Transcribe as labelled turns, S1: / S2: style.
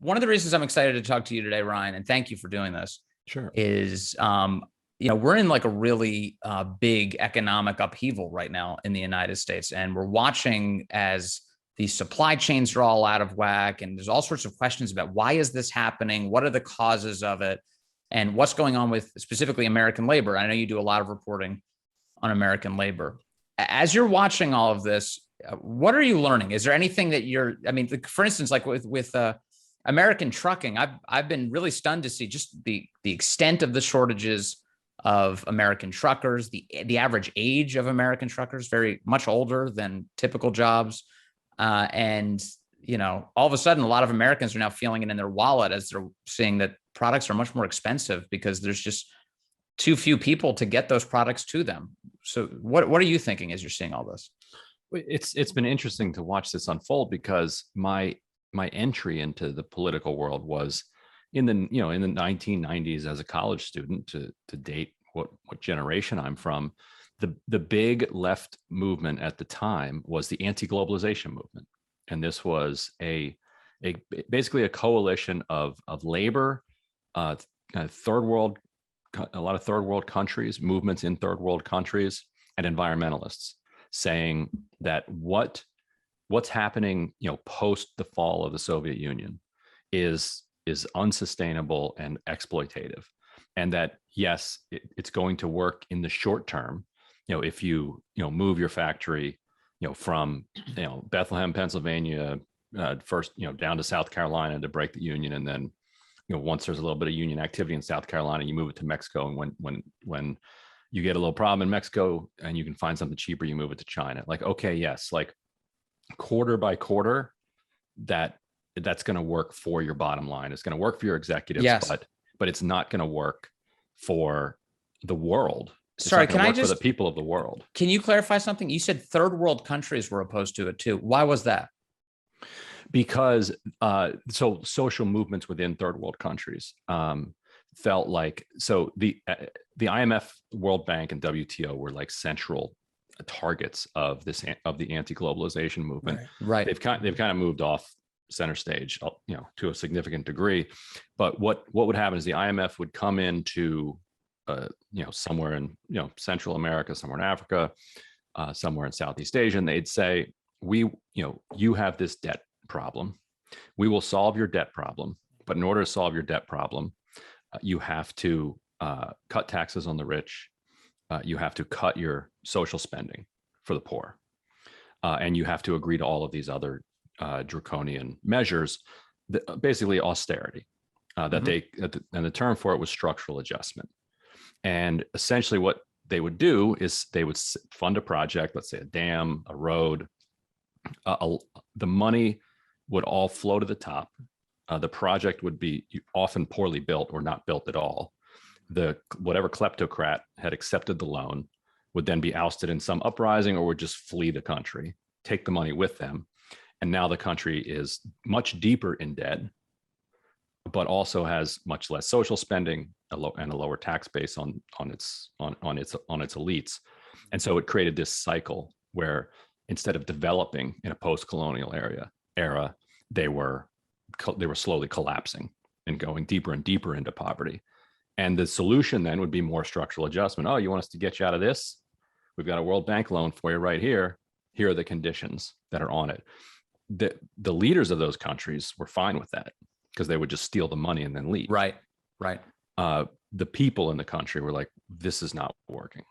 S1: One of the reasons I'm excited to talk to you today, Ryan, and thank you for doing this,
S2: Sure.
S1: is we're in like a really big economic upheaval right now in the United States, and we're watching as these supply chains are all out of whack, and there's all sorts of questions about why is this happening, what are the causes of it, and what's going on with specifically American labor. I know you do a lot of reporting on American labor. As you're watching all of this, what are you learning? Is there anything that for instance, like with American trucking, I've been really stunned to see just the extent of the shortages of American truckers. The average age of American truckers very much older than typical jobs, and all of a sudden, a lot of Americans are now feeling it in their wallet as they're seeing that products are much more expensive because there's just too few people to get those products to them. So, what are you thinking as you're seeing all this?
S2: It's been interesting to watch this unfold because my entry into the political world was in the 1990s as a college student, to date what generation I'm from. The big left movement at the time was the anti-globalization movement, and this was basically a coalition of labor, third world, a lot of third world countries, movements in third world countries, and environmentalists saying that what's happening, post the fall of the Soviet Union is unsustainable and exploitative, and that yes, it's going to work in the short term. If you move your factory, from Bethlehem, Pennsylvania, first down to South Carolina to break the union, and then once there's a little bit of union activity in South Carolina, you move it to Mexico, and when you get a little problem in Mexico and you can find something cheaper, you move it to China. Like, okay, yes, like quarter by quarter, that's going to work for your bottom line. It's going to work for your executives,
S1: yes,
S2: but it's not going to work for the world.
S1: Sorry, can I just
S2: for the people of the world?
S1: Can you clarify something? You said third world countries were opposed to it too. Why was that?
S2: Because social movements within third world countries felt like, so the IMF, World Bank, and WTO were like central targets of the anti-globalization movement.
S1: Right.
S2: They've kind of moved off center stage, to a significant degree. But what would happen is the IMF would come into somewhere in Central America, somewhere in Africa, somewhere in Southeast Asia, and they'd say, you have this debt problem. We will solve your debt problem, but in order to solve your debt problem, you have to cut taxes on the rich. You have to cut your social spending for the poor, and you have to agree to all of these other draconian measures, basically austerity. And the term for it was structural adjustment. And essentially, what they would do is they would fund a project, let's say a dam, a road. The money would all flow to the top. The project would be often poorly built or not built at all. Whatever kleptocrat had accepted the loan would then be ousted in some uprising or would just flee the country, take the money with them. And now the country is much deeper in debt, but also has much less social spending and a lower tax base on its elites. And so it created this cycle where instead of developing in a post-colonial era, they were slowly collapsing and going deeper and deeper into poverty. And the solution then would be more structural adjustment. Oh, you want us to get you out of this? We've got a World Bank loan for you right here. Here are the conditions that are on it. The leaders of those countries were fine with that because they would just steal the money and then leave.
S1: Right.
S2: The people in the country were like, this is not working.